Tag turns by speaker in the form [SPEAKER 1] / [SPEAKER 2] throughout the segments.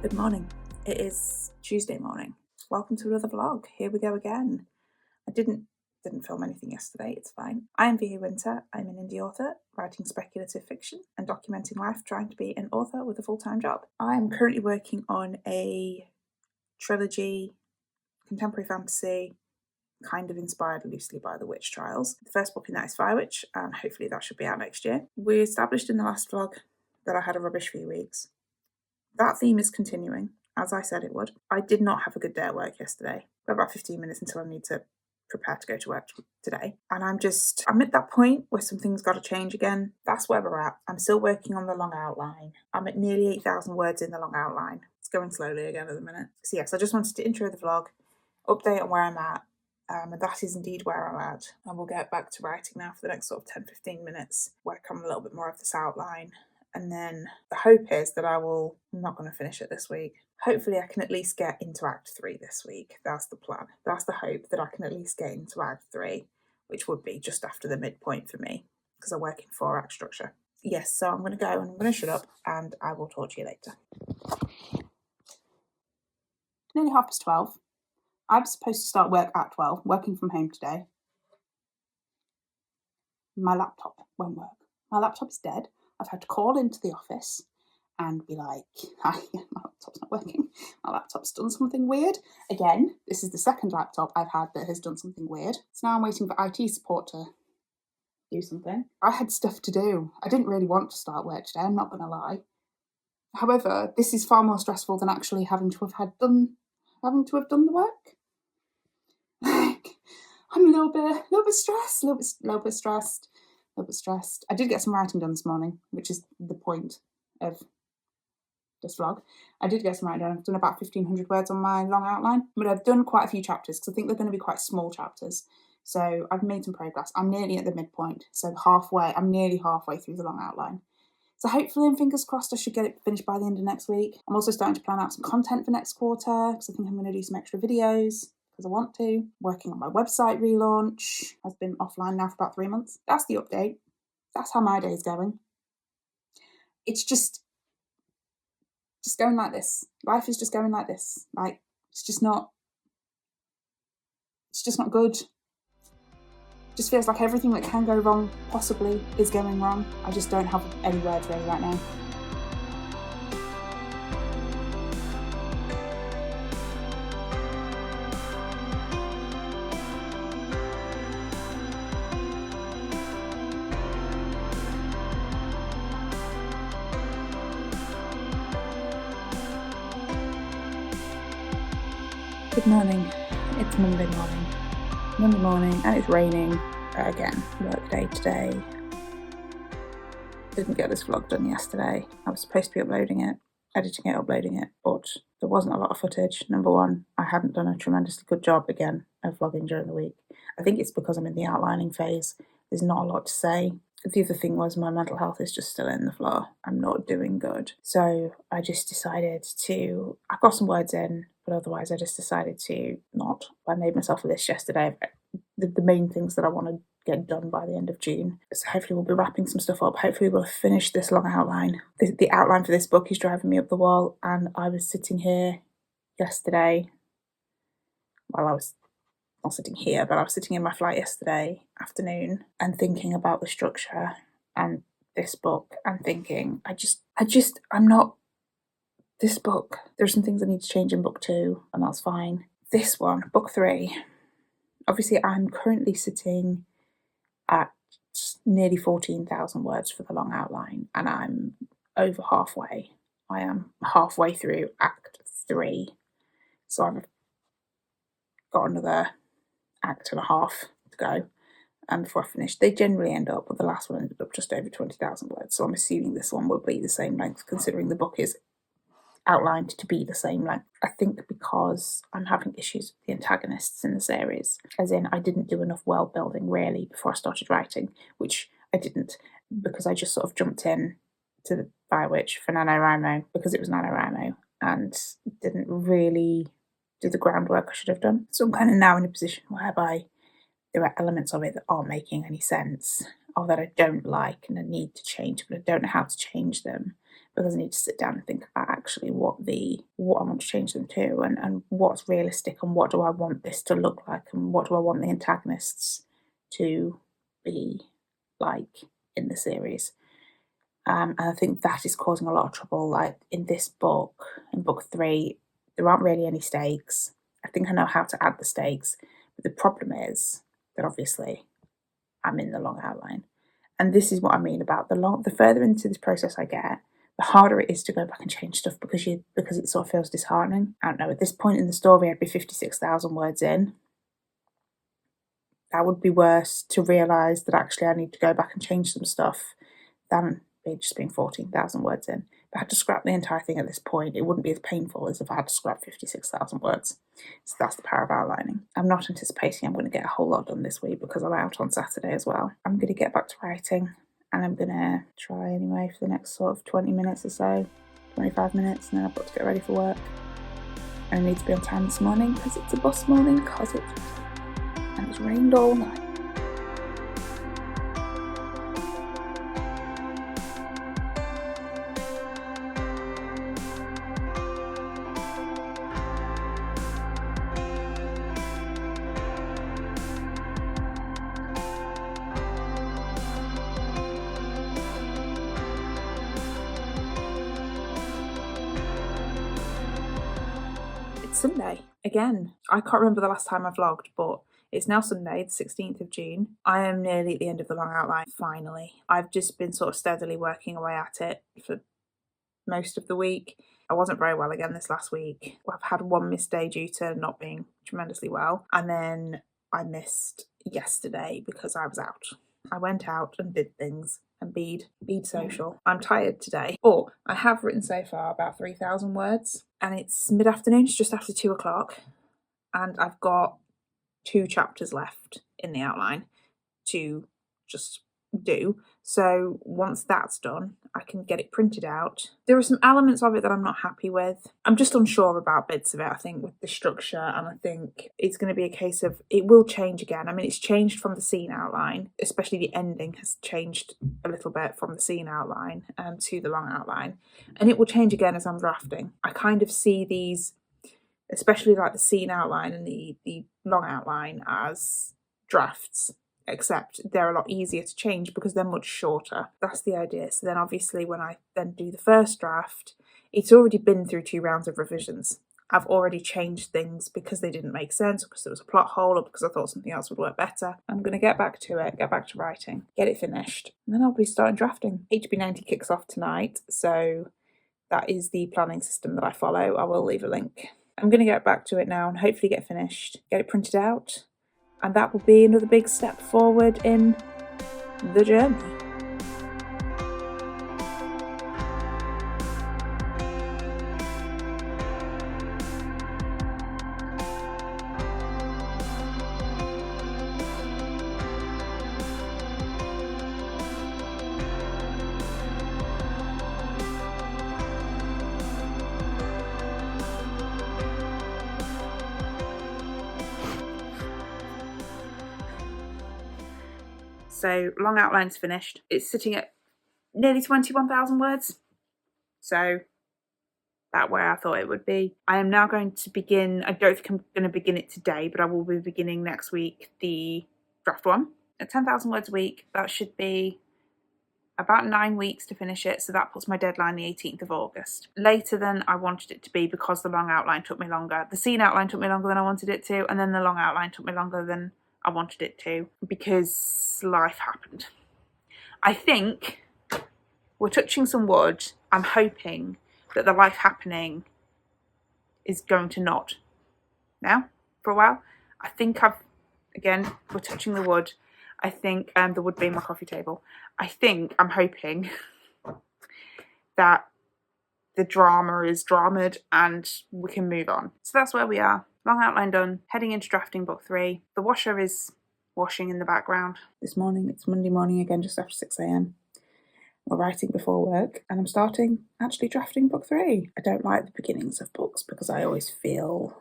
[SPEAKER 1] Good morning. It is Tuesday morning. Welcome to another vlog. Here we go again. I didn't film anything yesterday, it's fine. I am V.A. Winter. I'm an indie author, writing speculative fiction and documenting life trying to be an author with a full-time job. I am currently working on a trilogy, contemporary fantasy, kind of inspired loosely by the witch trials. The first book in that is Fire Witch, and hopefully that should be out next year. We established in the last vlog that I had a rubbish few weeks. That theme is continuing, as I said it would. I did not have a good day at work yesterday. Got about 15 minutes until I need to prepare to go to work today. And I'm at that point where something's got to change again. That's where we're at. I'm still working on the long outline. I'm at nearly 8,000 words in the long outline. It's going slowly again at the minute. So yes, I just wanted to intro the vlog, update on where I'm at. And that is indeed where I'm at. And we'll get back to writing now for the next sort of 10-15 minutes, work on a little bit more of this outline. And then the hope is that I'm not going to finish it this week. Hopefully I can at least get into Act 3 this week. That's the plan. That's the hope, that I can at least get into Act 3, which would be just after the midpoint for me, because I work in 4-act structure. Yes, so I'm going to go and I'm going to shut up and I will talk to you later. Nearly 12:30. I was supposed to start work at 12, working from home today. My laptop won't work. My laptop is dead. I've had to call into the office and be like, hi, my laptop's not working. My laptop's done something weird. Again, this is the second laptop I've had that has done something weird. So now I'm waiting for IT support to do something. I had stuff to do. I didn't really want to start work today, I'm not going to lie. However, this is far more stressful than actually having to have done the work. I'm a little bit stressed. I did get some writing done this morning, which is the point of this vlog. I did get some writing done. I've done about 1,500 words on my long outline, but I've done quite a few chapters because I think they're going to be quite small chapters. So I've made some progress. I'm nearly at the midpoint, so I'm nearly halfway through the long outline. So hopefully, and fingers crossed, I should get it finished by the end of next week. I'm also starting to plan out some content for next quarter because I think I'm going to do some extra videos, because I want to. Working on my website relaunch. I've been offline now for about 3 months. That's the update. That's how my day is going. It's just going like this. Life is just going like this. Like, it's just not good. It just feels like everything that can go wrong possibly is going wrong. I just don't have any words ready right now. Good morning. It's Monday morning and it's raining again. Work day today. Didn't get this vlog done yesterday. I was supposed to be uploading it, but there wasn't a lot of footage. Number one, I hadn't done a tremendously good job again of vlogging during the week. I think it's because I'm in the outlining phase. There's not a lot to say. The other thing was my mental health is just still in the floor. I'm not doing good. So I just decided I got some words in, but otherwise I just decided to not. I made myself a list yesterday of the main things that I want to get done by the end of June. So hopefully we'll be wrapping some stuff up. Hopefully we'll finish this long outline. The outline for this book is driving me up the wall, and I was sitting here yesterday. Well, I was not sitting here, but I was sitting in my flight yesterday afternoon and thinking about the structure and this book and thinking, I'm not this book. There's some things I need to change in book 2, and that's fine. This one, book 3, obviously I'm currently sitting at nearly 14,000 words for the long outline, and I'm over halfway. I am halfway through Act 3, so I've got another act and a half to go, and before I finish. They generally end up, but the last one ended up just over 20,000 words, so I'm assuming this one will be the same length, considering the book is outlined to be the same length. I think because I'm having issues with the antagonists in the series, as in I didn't do enough world building really before I started writing, which I didn't, because I just sort of jumped in to the Fire Witch for NaNoWriMo because it was NaNoWriMo and didn't really do the groundwork I should have done. So I'm kind of now in a position whereby there are elements of it that aren't making any sense, or that I don't like and I need to change, but I don't know how to change them, because I need to sit down and think about actually what what I want to change them to, and what's realistic, and what do I want this to look like, and what do I want the antagonists to be like in the series. And I think that is causing a lot of trouble. Like in this book, in book 3, there aren't really any stakes. I think I know how to add the stakes, but the problem is that obviously I'm in the long outline. And this is what I mean about the further into this process I get, the harder it is to go back and change stuff because it sort of feels disheartening. I don't know, at this point in the story I'd be 56,000 words in. That would be worse to realise that actually I need to go back and change some stuff than just being 14,000 words in. If I had to scrap the entire thing at this point, it wouldn't be as painful as if I had to scrap 56,000 words. So that's the power of outlining. I'm not anticipating I'm going to get a whole lot done this week because I'm out on Saturday as well. I'm going to get back to writing, and I'm going to try anyway for the next sort of 20 minutes or so, 25 minutes, and then I've got to get ready for work. And I need to be on time this morning because it's a bus morning, and it's rained all night. Sunday again. I can't remember the last time I vlogged, but it's now Sunday, the 16th of June. I am nearly at the end of the long outline, finally. I've just been sort of steadily working away at it for most of the week. I wasn't very well again this last week. I've had one missed day due to not being tremendously well, and then I missed yesterday because I was out. I went out and did things and bead social. I'm tired today, but I have written so far about 3,000 words, and it's mid-afternoon, it's just after 2 o'clock, and I've got 2 chapters left in the outline to just do. So once that's done, I can get it printed out. There are some elements of it that I'm not happy with. I'm just unsure about bits of it, I think, with the structure, and I think it's going to be a case of it will change again. I mean, it's changed from the scene outline, especially the ending has changed a little bit from the scene outline to the long outline, and it will change again as I'm drafting. I kind of see these, especially like the scene outline and the long outline, as drafts, except they're a lot easier to change because they're much shorter. That's the idea. So then obviously when I then do the first draft, it's already been through 2 rounds of revisions. I've already changed things because they didn't make sense, or because there was a plot hole, or because I thought something else would work better. I'm going to get back to it, get back to writing, get it finished, and then I'll be starting drafting. HB90 kicks off tonight, so that is the planning system that I follow. I will leave a link. I'm going to get back to it now and hopefully get finished, get it printed out, and that will be another big step forward in the journey. So long outline's finished. It's sitting at nearly 21,000 words. So about where I thought it would be. I am now going to begin, I don't think I'm going to begin it today, but I will be beginning next week the draft one. At 10,000 words a week, that should be about 9 weeks to finish it, so that puts my deadline the 18th of August. Later than I wanted it to be because the long outline took me longer. The scene outline took me longer than I wanted it to, and then the long outline took me longer than I wanted it to because life happened. I think we're touching some wood. I'm hoping that the life happening is going to not now for a while. I think again, we're touching the wood. I think the wood being my coffee table. I'm hoping that the drama is dramaed and we can move on. So that's where we are. Long outline done, heading into drafting book 3. The washer is washing in the background. This morning, it's Monday morning again, just after 6 a.m. We're writing before work, and I'm starting actually drafting book 3. I don't like the beginnings of books because I always feel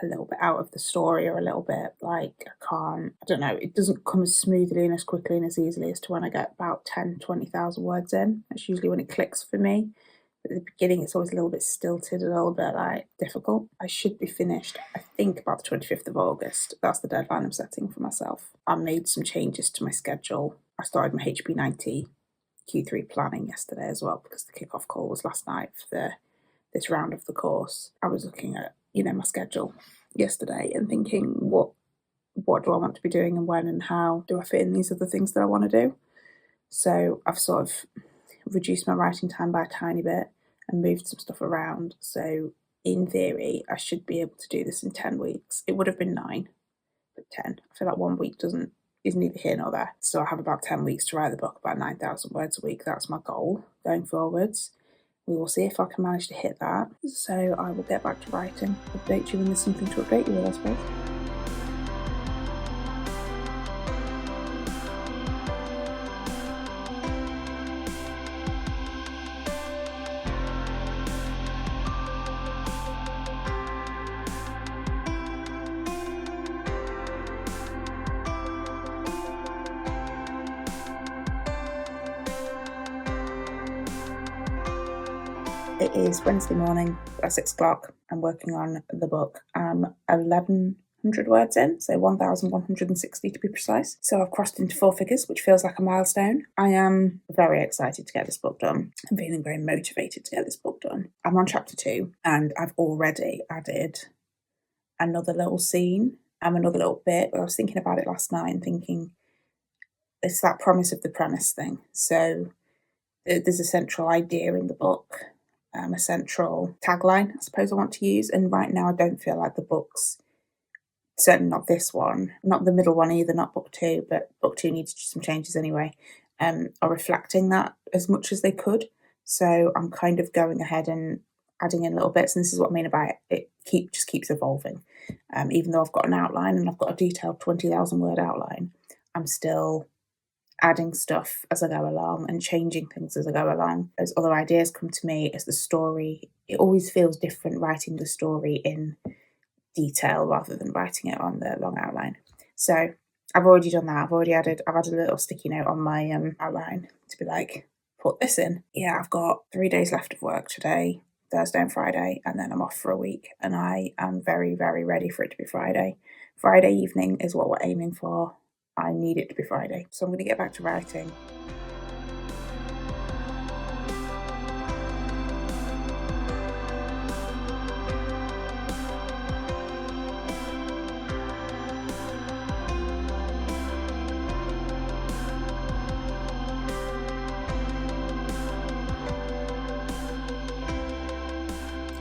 [SPEAKER 1] a little bit out of the story, or a little bit like I don't know, it doesn't come as smoothly and as quickly and as easily as to when I get about 10, 20,000 words in. That's usually when it clicks for me. At the beginning, it's always a little bit stilted and a little bit like difficult. I should be finished, I think, about the 25th of August. That's the deadline I'm setting for myself. I made some changes to my schedule. I started my HB90 Q3 planning yesterday as well, because the kickoff call was last night for this round of the course. I was looking at, my schedule yesterday and thinking, what do I want to be doing and when and how do I fit in these other things that I want to do? So I've sort of reduced my writing time by a tiny bit and moved some stuff around. So in theory, I should be able to do this in 10 weeks. It would have been 9, but 10. I feel like 1 week is neither here nor there. So I have about 10 weeks to write the book, about 9,000 words a week. That's my goal going forwards. We will see if I can manage to hit that. So I will get back to writing, update you when there's something to update you with, I suppose. It is Wednesday morning at 6 o'clock. I'm working on the book. I'm 1,100 words in, so 1,160 to be precise. So I've crossed into 4 figures, which feels like a milestone. I am very excited to get this book done. I'm feeling very motivated to get this book done. I'm on chapter 2, and I've already added another little scene and another little bit. I was thinking about it last night and thinking, it's that promise of the premise thing. So there's a central idea in the book, a central tagline, I suppose I want to use. And right now I don't feel like the books, certainly not this one, not the middle one either, not book 2, but book 2 needs some changes anyway, are reflecting that as much as they could. So I'm kind of going ahead and adding in little bits, and this is what I mean about it. It just keeps evolving. Even though I've got an outline and I've got a detailed 20,000 word outline, I'm still adding stuff as I go along and changing things as I go along. As other ideas come to me, as the story, it always feels different writing the story in detail rather than writing it on the long outline. So I've already done that. I've added a little sticky note on my outline to be like, put this in. Yeah, I've got 3 days left of work today, Thursday and Friday, and then I'm off for a week, and I am very, very ready for it to be Friday. Friday evening is what we're aiming for. I need it to be Friday. So I'm going to get back to writing.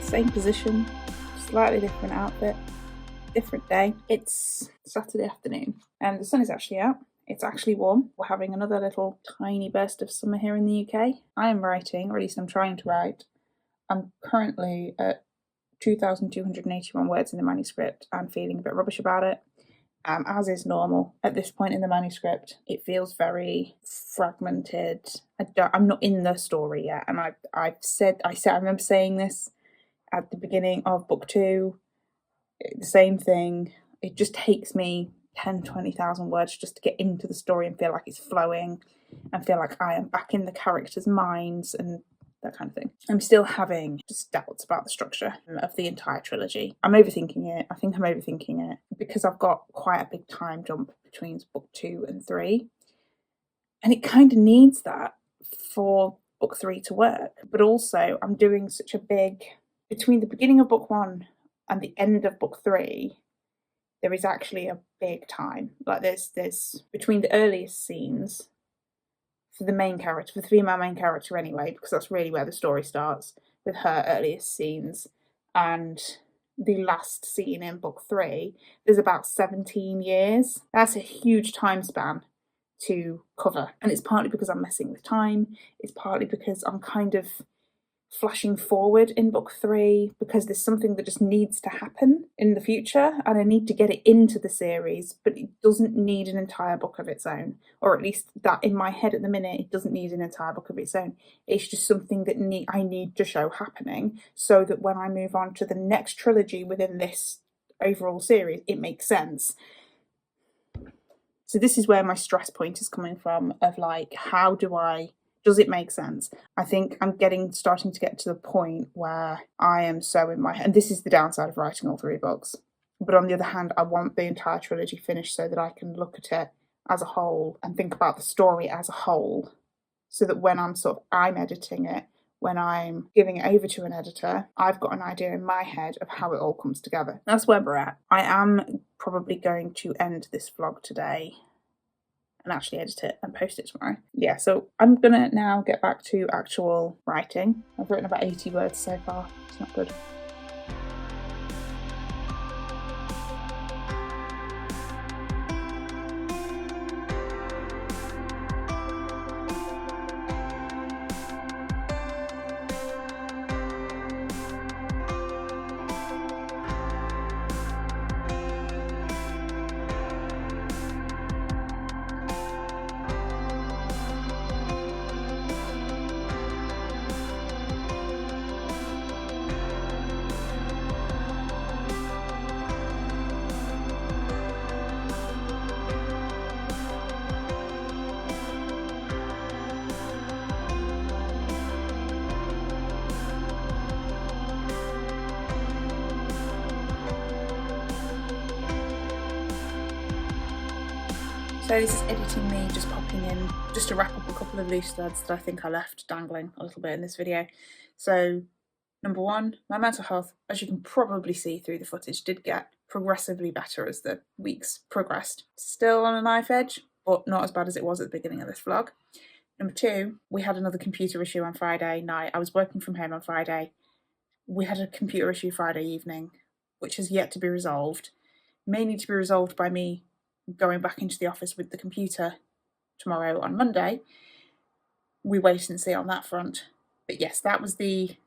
[SPEAKER 1] Same position, slightly different outfit, different day. It's Saturday afternoon and the sun is actually out. It's actually warm. We're having another little tiny burst of summer here in the UK. I am writing, or at least I'm trying to write. I'm currently at 2,281 words in the manuscript and feeling a bit rubbish about it. As is normal at this point in the manuscript. It feels very fragmented. I'm not in the story yet, and I remember saying this at the beginning of book 2, the same thing. It just takes me 20,000 words just to get into the story and feel like it's flowing and feel like I am back in the characters' minds and that kind of thing. I'm still having just doubts about the structure of the entire trilogy. I'm overthinking it. I think I'm overthinking it because I've got quite a big time jump between book 2 and 3. And it kind of needs that for book 3 to work. But also I'm doing such a big, between the beginning of book 1 and the end of book 3, there is actually a big time. Like there's between the earliest scenes for the main character, for the female main character anyway, because that's really where the story starts, with her earliest scenes, and the last scene in book 3, there's about 17 years. That's a huge time span to cover. And it's partly because I'm messing with time. It's partly because I'm kind of flashing forward in book 3 because there's something that just needs to happen in the future and I need to get it into the series, but it doesn't need an entire book of its own, or at least that in my head at the minute, it doesn't need an entire book of its own. It's just something that I need to show happening so that when I move on to the next trilogy within this overall series, it makes sense. So this is where my stress point is coming from, of like, how do I Does it make sense? I think I'm starting to get to the point where I am so in my head, and this is the downside of writing all 3 books. But on the other hand, I want the entire trilogy finished so that I can look at it as a whole and think about the story as a whole, so that when I'm editing it, when I'm giving it over to an editor, I've got an idea in my head of how it all comes together. That's where we're at. I am probably going to end this vlog today and actually edit it and post it tomorrow. Yeah, so I'm gonna now get back to actual writing. I've written about 80 words so far. It's not good. So this is editing me just popping in, just to wrap up a couple of loose threads that I think I left dangling a little bit in this video. So number 1, my mental health, as you can probably see through the footage, did get progressively better as the weeks progressed. Still on a knife edge, but not as bad as it was at the beginning of this vlog. Number 2, we had another computer issue on Friday night. I was working from home on Friday. We had a computer issue Friday evening, which has yet to be resolved. May need to be resolved by me going back into the office with the computer tomorrow on Monday. We wait and see on that front. But yes, that was the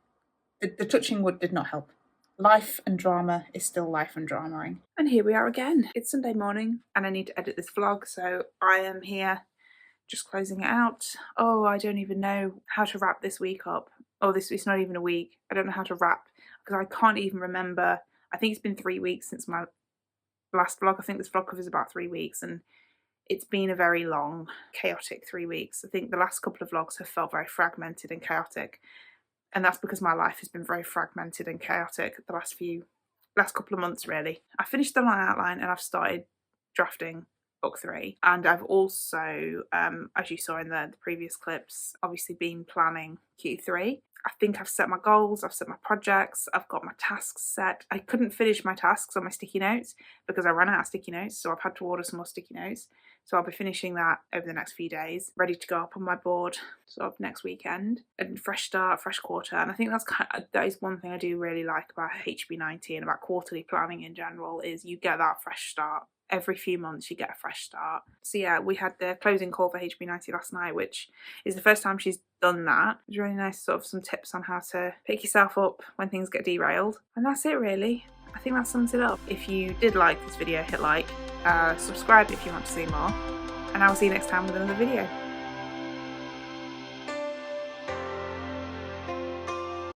[SPEAKER 1] touching wood did not help. Life and drama is still life and dramaing. And here we are again. It's Sunday morning and I need to edit this vlog, so I am here just closing it out. Oh, I don't even know how to wrap this week up. Oh, it's not even a week. I don't know how to wrap because I can't even remember. I think it's been 3 weeks since my last vlog. I think this vlog covers about 3 weeks and it's been a very long, chaotic 3 weeks. I think the last couple of vlogs have felt very fragmented and chaotic, and that's because my life has been very fragmented and chaotic the last couple of months really. I finished the long outline and I've started drafting book 3, and I've also, as you saw in the previous clips, obviously been planning Q3. I think I've set my goals, I've set my projects, I've got my tasks set. I couldn't finish my tasks on my sticky notes because I ran out of sticky notes, so I've had to order some more sticky notes. So I'll be finishing that over the next few days, ready to go up on my board sort of next weekend. And fresh start, fresh quarter. And I think that is one thing I do really like about HB90 and about quarterly planning in general, is you get that fresh start. Every few months you get a fresh start. So yeah, we had the closing call for HB90 last night, which is the first time she's done that. It was really nice, sort of some tips on how to pick yourself up when things get derailed. And that's it really. I think that sums it up. If you did like this video, hit like, subscribe if you want to see more, and I'll see you next time with another video.